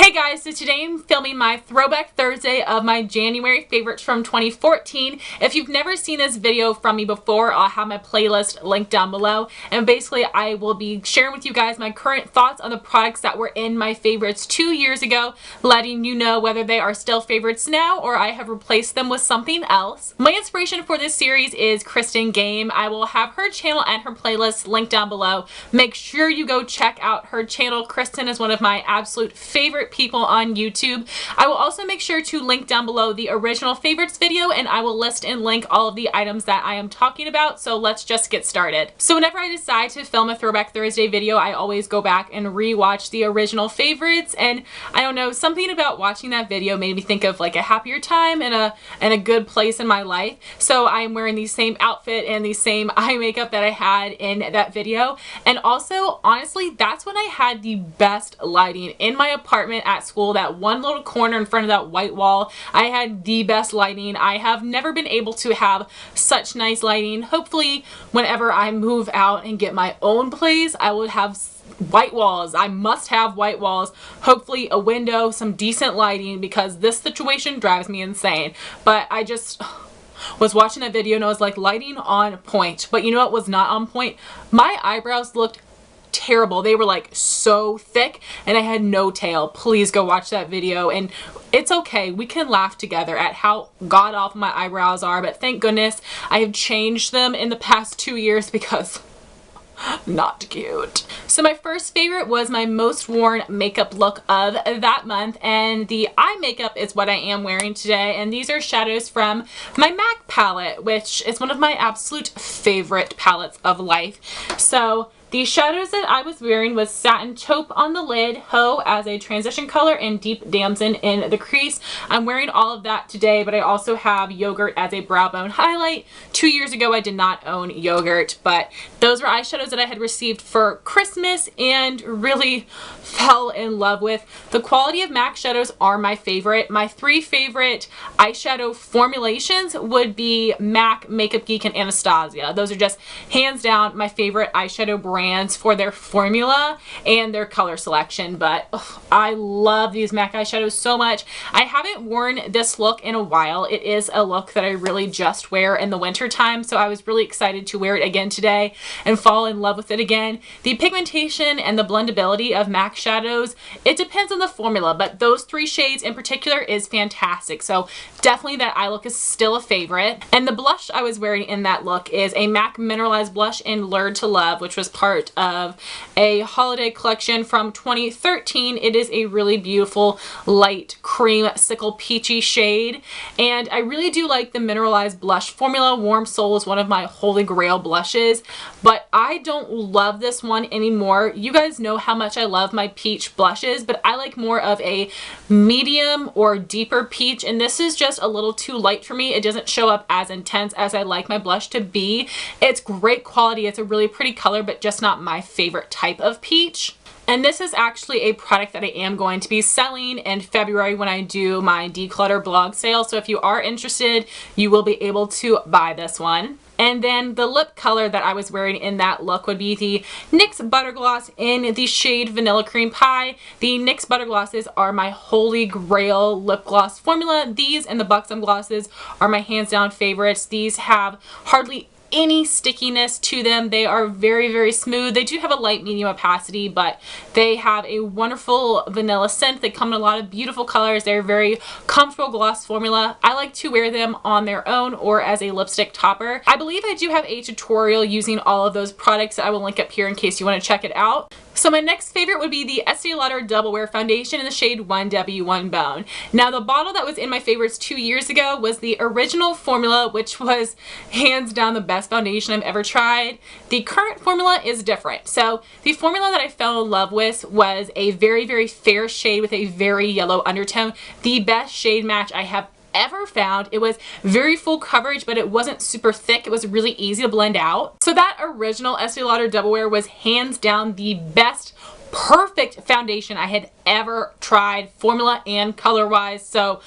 Hey guys, so today I'm filming my Throwback Thursday of my January favorites from 2014. If you've never seen this video from me before, I'll have my playlist linked down below. And basically, I will be sharing with you guys my current thoughts on the products that were in my favorites 2 years ago, letting you know whether they are still favorites now or I have replaced them with something else. My inspiration for this series is Kristen Game. I will have her channel and her playlist linked down below. Make sure you go check out her channel. Kristen is one of my absolute favorite people on YouTube. I will also make sure to link down below the original favorites video, and I will list and link all of the items that I am talking about. So let's just get started. So whenever I decide to film a Throwback Thursday video, I always go back and re-watch the original favorites, and I don't know, something about watching that video made me think of like a happier time and a good place in my life. So I am wearing the same outfit and the same eye makeup that I had in that video. And also, honestly, that's when I had the best lighting in my apartment at school. That one little corner in front of that white wall, I had the best lighting. I have never been able to have such nice lighting. Hopefully whenever I move out and get my own place, I will have white walls. I must have white walls, hopefully a window, some decent lighting, because this situation drives me insane. But I just was watching that video and I was like, lighting on point. But you know what was not on point? My eyebrows looked terrible. They were like so thick and I had no tail. Please go watch that video, and it's okay. We can laugh together at how god awful my eyebrows are, but thank goodness I have changed them in the past 2 years because not cute. So my first favorite was my most worn makeup look of that month, and the eye makeup is what I am wearing today, and these are shadows from my MAC palette, which is one of my absolute favorite palettes of life. So the shadows that I was wearing was Satin Taupe on the lid, Haux as a transition color, and Deep Damson in the crease. I'm wearing all of that today, but I also have Yogurt as a brow bone highlight. 2 years ago I did not own Yogurt, but those were eyeshadows that I had received for Christmas and really fell in love with. The quality of MAC shadows are my favorite. My 3 favorite eyeshadow formulations would be MAC, Makeup Geek, and Anastasia. Those are just hands down my favorite eyeshadow brands for their formula and their color selection. But I love these MAC eyeshadows so much. I haven't worn this look in a while. It is a look that I really just wear in the winter time, so I was really excited to wear it again today and fall in love with it again. The pigmentation and the blendability of MAC shadows, it depends on the formula, but those 3 shades in particular is fantastic. So definitely that eye look is still a favorite. And the blush I was wearing in that look is a MAC Mineralized blush in Lured to Love, which was part of a holiday collection from 2013. It is a really beautiful light cream sickle peachy shade, and I really do like the Mineralized blush formula. Warm Soul is one of my holy grail blushes, but I don't love this one anymore. You guys know how much I love my peach blushes, but I like more of a medium or deeper peach, and this is just a little too light for me. It doesn't show up as intense as I like my blush to be. It's great quality. It's a really pretty color, but just not my favorite type of peach. And this is actually a product that I am going to be selling in February when I do my declutter blog sale. So if you are interested, you will be able to buy this one. And then the lip color that I was wearing in that look would be the NYX Butter Gloss in the shade Vanilla Cream Pie. The NYX Butter Glosses are my holy grail lip gloss formula. These and the Buxom glosses are my hands down favorites. These have hardly any stickiness to them. They are very, very smooth. They do have a light medium opacity, but they have a wonderful vanilla scent. They come in a lot of beautiful colors. They're a very comfortable gloss formula. I like to wear them on their own or as a lipstick topper. I believe I do have a tutorial using all of those products that I will link up here in case you want to check it out. So my next favorite would be the Estee Lauder Double Wear Foundation in the shade 1W1 Bone. Now the bottle that was in my favorites 2 years ago was the original formula, which was hands down the best foundation I've ever tried. The current formula is different. So the formula that I fell in love with was a very, very fair shade with a very yellow undertone. The best shade match I have ever found. It was very full coverage, but it wasn't super thick. It was really easy to blend out. So that original Estee Lauder Double Wear was hands down the best perfect foundation I had ever tried, formula and color wise. So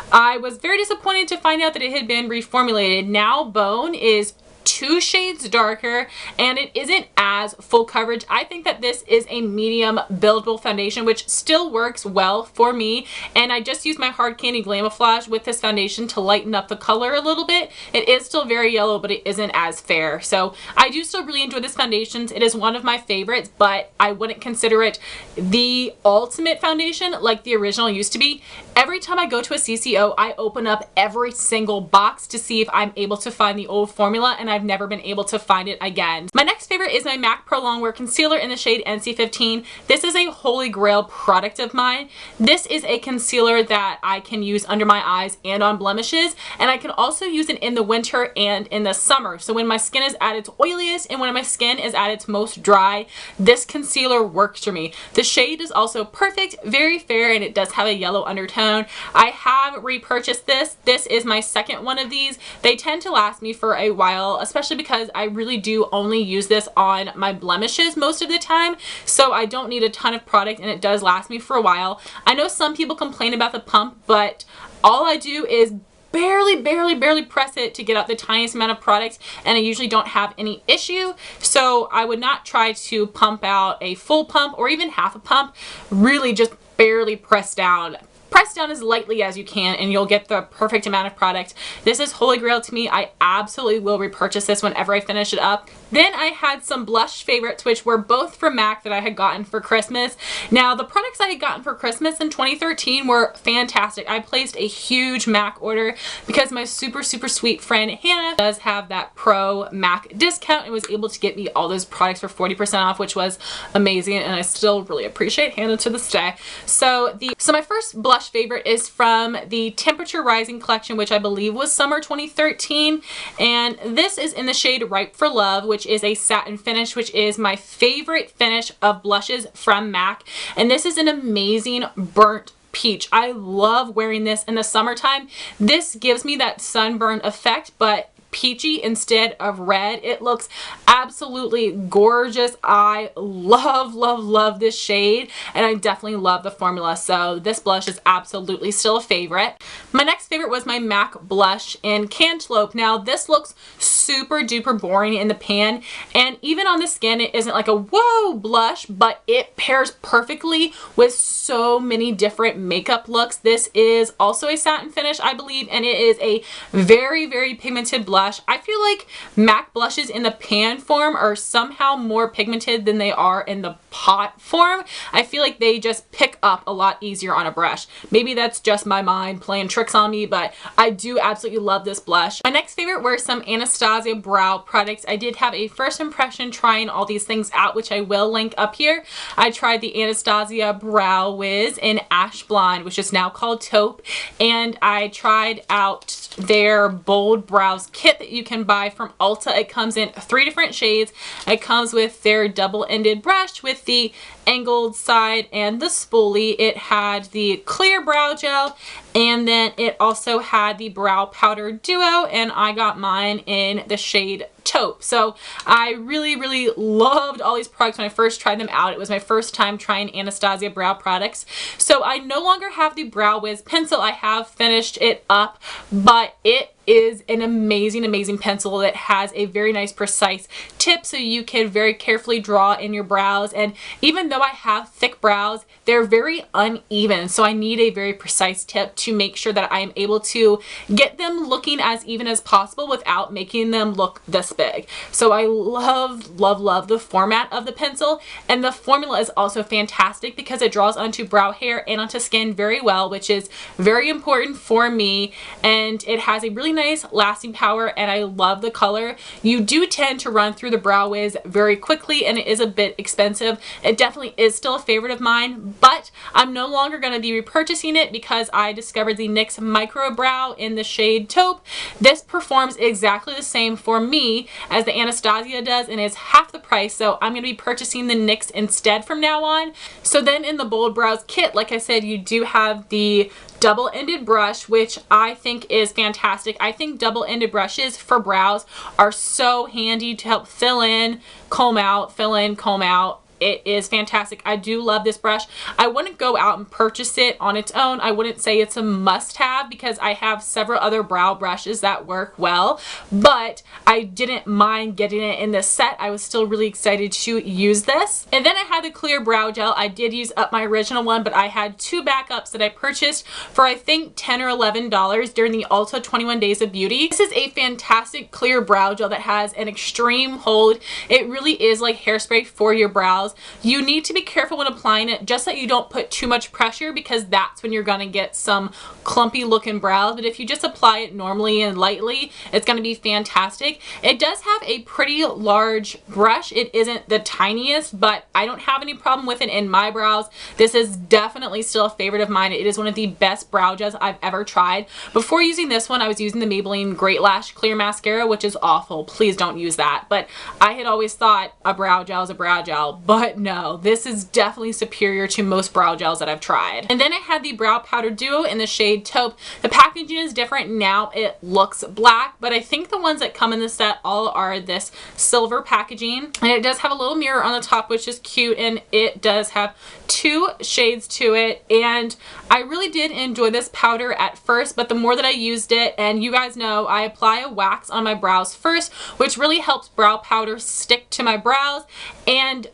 I was very disappointed to find out that it had been reformulated. Now Bone is 2 shades darker, and it isn't as full coverage. I think that this is a medium buildable foundation, which still works well for me, and I just used my Hard Candy Glamoflague with this foundation to lighten up the color a little bit. It is still very yellow, but it isn't as fair. So I do still really enjoy this foundation. It is one of my favorites, but I wouldn't consider it the ultimate foundation like the original used to be. Every time I go to a CCO, I open up every single box to see if I'm able to find the old formula, and I've never been able to find it again. My next favorite is my MAC ProLongwear Concealer in the shade NC15. This is a holy grail product of mine. This is a concealer that I can use under my eyes and on blemishes, and I can also use it in the winter and in the summer. So when my skin is at its oiliest and when my skin is at its most dry, this concealer works for me. The shade is also perfect, very fair, and it does have a yellow undertone. I have repurchased this. This is my second one of these. They tend to last me for a while, especially because I really do only use this on my blemishes most of the time, so I don't need a ton of product, and it does last me for a while. I know some people complain about the pump, but all I do is barely press it to get out the tiniest amount of product, and I usually don't have any issue. So I would not try to pump out a full pump or even half a pump. Really just barely press down. Press down as lightly as you can and you'll get the perfect amount of product. This is holy grail to me. I absolutely will repurchase this whenever I finish it up. Then I had some blush favorites, which were both from MAC that I had gotten for Christmas. Now, the products I had gotten for Christmas in 2013 were fantastic. I placed a huge MAC order because my super sweet friend Hannah does have that pro MAC discount and was able to get me all those products for 40% off, which was amazing, and I still really appreciate Hannah to this day. So my first blush favorite is from the Temperature Rising collection, which I believe was summer 2013, and this is in the shade Ripe for Love, which is a satin finish, which is my favorite finish of blushes from MAC, and this is an amazing burnt peach. I love wearing this in the summertime. This gives me that sunburn effect, but peachy instead of red. It looks absolutely gorgeous. I love this shade, and I definitely love the formula, so this blush is absolutely still a favorite. My next favorite was my MAC blush in Cantaloupe. Now this looks super duper boring in the pan, and even on the skin it isn't like a whoa blush, but it pairs perfectly with so many different makeup looks. This is also a satin finish, I believe, and it is a very pigmented blush. I feel like MAC blushes in the pan form are somehow more pigmented than they are in the pot form. I feel like they just pick up a lot easier on a brush. Maybe that's just my mind playing tricks on me, but I do absolutely love this blush. My next favorite were some Anastasia brow products. I did have a first impression trying all these things out, which I will link up here. I tried the Anastasia Brow Wiz in Ash Blonde, which is now called Taupe, and I tried out their Bold Brows kit that you can buy from Ulta. It comes in 3 different shades. It comes with their double-ended brush with the angled side and the spoolie. It had the clear brow gel, and then it also had the brow powder duo, and I got mine in the shade Taupe. So I really loved all these products when I first tried them out. It was my first time trying Anastasia brow products. So I no longer have the Brow Wiz pencil. I have finished it up, but it is an amazing pencil that has a very nice precise tip, so you can very carefully draw in your brows. And even though I have thick brows, they're very uneven, so I need a very precise tip to make sure that I am able to get them looking as even as possible without making them look this big. So I love the format of the pencil, and the formula is also fantastic because it draws onto brow hair and onto skin very well, which is very important for me, and it has a really nice lasting power, and I love the color. You do tend to run through the Brow Wiz very quickly, and it is a bit expensive. It definitely is still a favorite of mine, but I'm no longer going to be repurchasing it because I discovered the NYX Micro Brow in the shade Taupe. This performs exactly the same for me as the Anastasia does, and is half the price, so I'm going to be purchasing the NYX instead from now on. So then in the Bold Brows kit, like I said, you do have the double-ended brush, which I think is fantastic. I think double-ended brushes for brows are so handy to help fill in, comb out, fill in, comb out. it is fantastic. I do love this brush. I wouldn't go out and purchase it on its own. I wouldn't say it's a must-have because I have several other brow brushes that work well, but I didn't mind getting it in this set. I was still really excited to use this. And then I had the clear brow gel. I did use up my original one, but I had two backups that I purchased for I think $10 or $11 during the Ulta 21 Days of Beauty. This is a fantastic clear brow gel that has an extreme hold. It really is like hairspray for your brows. You need to be careful when applying it just so that you don't put too much pressure, because that's when you're going to get some clumpy looking brows. But if you just apply it normally and lightly, it's going to be fantastic. It does have a pretty large brush. It isn't the tiniest, but I don't have any problem with it in my brows. This is definitely still a favorite of mine. It is one of the best brow gels I've ever tried. Before using this one, I was using the Maybelline Great Lash Clear Mascara, which is awful. Please don't use that. But I had always thought a brow gel is a brow gel, but no, this is definitely superior to most brow gels that I've tried. And then I had the brow powder duo in the shade Taupe. The packaging is different now. It looks black, but I think the ones that come in the set all are this silver packaging. And it does have a little mirror on the top, which is cute, and it does have two shades to it. And I really did enjoy this powder at first, but the more that I used it, and you guys know I apply a wax on my brows first, which really helps brow powder stick to my brows, and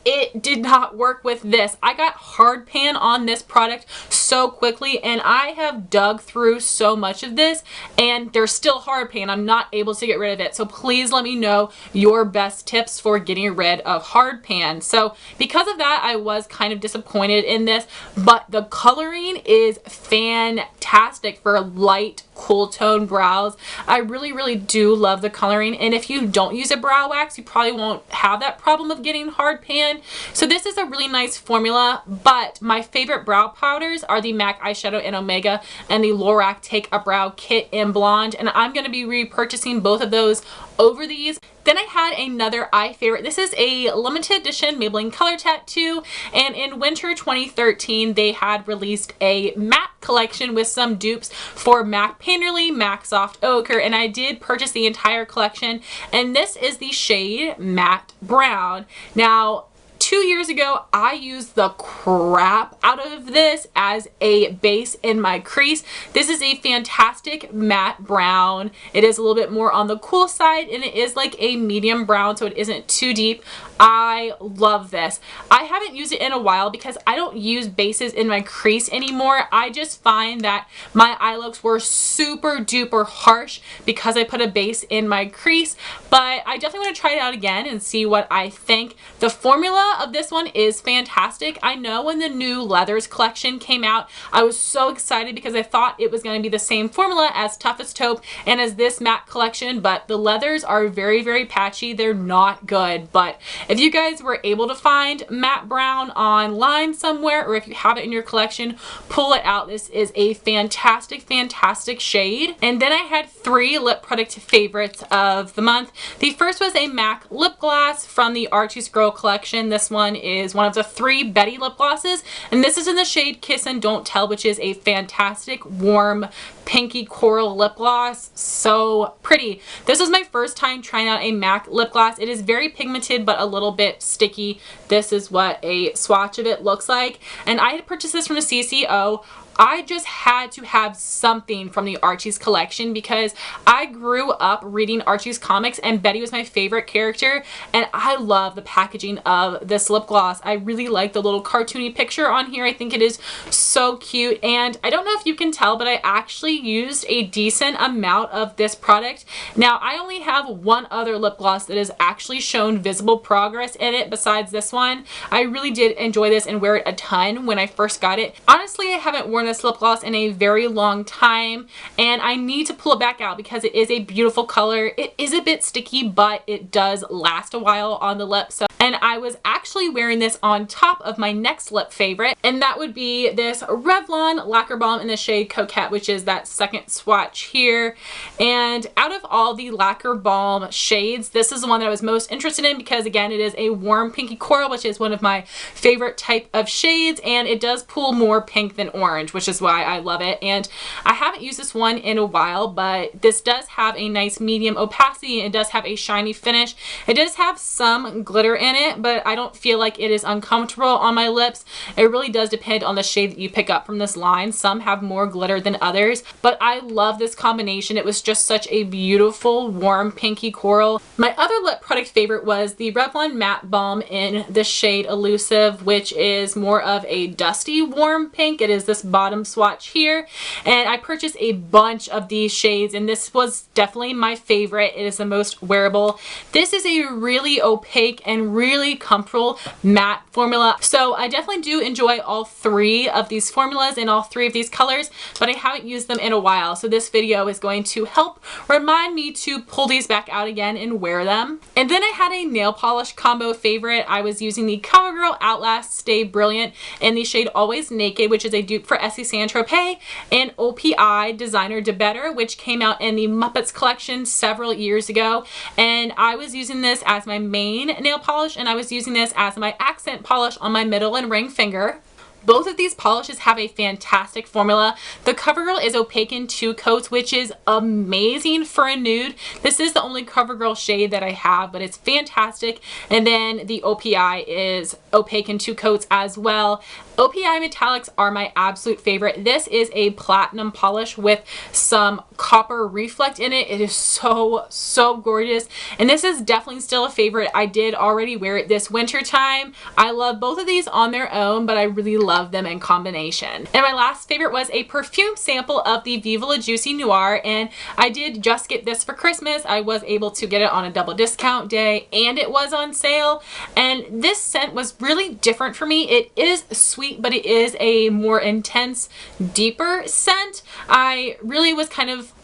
it did not work with this. I got hard pan on this product so quickly, and I have dug through so much of this and there's still hard pan. I'm not able to get rid of it. So please let me know your best tips for getting rid of hard pan. So because of that, I was kind of disappointed in this, but the coloring is fantastic for light, cool tone brows. I really do love the coloring, and if you don't use a brow wax, you probably won't have that problem of getting hard pan. So this is a really nice formula, but my favorite brow powders are the MAC Eyeshadow in Omega and the Lorac Take a Brow Kit in Blonde, and I'm going to be repurchasing both of those over these. Then I had another eye favorite. This is a limited edition Maybelline Color Tattoo, and in winter 2013 they had released a matte collection with some dupes for MAC Painterly, MAC Soft Ochre, and I did purchase the entire collection, and this is the shade Matte Brown. Now, 2 years ago, I used the crap out of this as a base in my crease. This is a fantastic matte brown. It is a little bit more on the cool side, and it is like a medium brown, so it isn't too deep. I love this. I haven't used it in a while because I don't use bases in my crease anymore. I just find that my eye looks were super duper harsh because I put a base in my crease, but I definitely want to try it out again and see what I think. The formula of this one is fantastic. I know when the new Leathers collection came out, I was so excited because I thought it was going to be the same formula as Toughest Taupe and as this matte collection, but the leathers are very patchy. They're not good. But if you guys were able to find matte brown online somewhere, or if you have it in your collection, pull it out. This is a fantastic shade. And then I had three lip product favorites of the month. The first was a MAC lip gloss from the Artist Girl collection. This one is one of the 3 Betty lip glosses, and this is in the shade Kiss and Don't Tell, which is a fantastic warm pinky coral lip gloss. So pretty. This was my first time trying out a MAC lip gloss. It is very pigmented but a little bit sticky. This is what a swatch of it looks like, and I had purchased this from the CCO. I just had to have something from the Archie's collection because I grew up reading Archie's comics and Betty was my favorite character, and I love the packaging of this lip gloss. I really like the little cartoony picture on here. I think it is so cute, and I don't know if you can tell, but I actually used a decent amount of this product. Now, I only have one other lip gloss that has actually shown visible progress in it besides this one. I really did enjoy this and wear it a ton when I first got it. Honestly, I haven't worn this lip gloss in a very long time, and I need to pull it back out because it is a beautiful color. It is a bit sticky, but it does last a while on the lips. And I was actually wearing this on top of my next lip favorite, and that would be this Revlon Lacquer Balm in the shade Coquette, which is that second swatch here. And out of all the Lacquer Balm shades, this is the one that I was most interested in because, again, it is a warm pinky coral, which is one of my favorite type of shades, and it does pull more pink than orange, which is why I love it. And I haven't used this one in a while, but this does have a nice medium opacity, and it does have a shiny finish. It does have some glitter in it, but I don't feel like it is uncomfortable on my lips. It really does depend on the shade that you pick up from this line. Some have more glitter than others, but I love this combination. It was just such a beautiful, warm, pinky coral. My other lip product favorite was the Revlon Matte Balm in the shade Elusive, which is more of a dusty, warm pink. It is this bottom swatch here, and I purchased a bunch of these shades, and this was definitely my favorite. It is the most wearable. This is a really opaque and really comfortable matte formula, so I definitely do enjoy all three of these formulas and all three of these colors, but I haven't used them in a while, so this video is going to help remind me to pull these back out again and wear them. And then I had a nail polish combo favorite. I was using the CoverGirl Outlast Stay Brilliant in the shade Always Naked, which is a dupe for Estee Saint Tropez, and OPI Designer de Better, which came out in the Muppets collection several years ago. And I was using this as my main nail polish, and I was using this as my accent polish on my middle and ring finger. Both of these polishes have a fantastic formula. The CoverGirl is opaque in 2 coats, which is amazing for a nude. This is the only CoverGirl shade that I have, but it's fantastic. And then the OPI is opaque in 2 coats as well. OPI metallics are my absolute favorite. This is a platinum polish with some copper reflect in it. It is so gorgeous, and this is definitely still a favorite. I did already wear it this winter time. I love both of these on their own, but I really love them in combination. And my last favorite was a perfume sample of the Viva La Juicy Noir, and I did just get this for Christmas. I was able to get it on a double discount day, and it was on sale, and this scent was really different for me. It is sweet, but it is a more intense, deeper scent. I really was kind of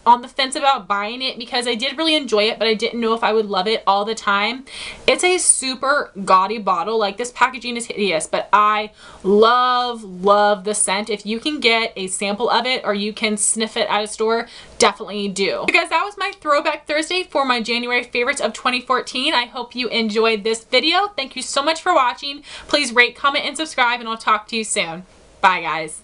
on the fence about buying it because I did really enjoy it, but I didn't know if I would love it all the time. It's a super gaudy bottle. Like, this packaging is hideous, but I love the scent. If you can get a sample of it or you can sniff it at a store, definitely do. So guys, that was my Throwback Thursday for my January favorites of 2014. I hope you enjoyed this video. Thank you so much for watching. Please rate, comment, and subscribe, and I'll talk to you soon. Bye, guys.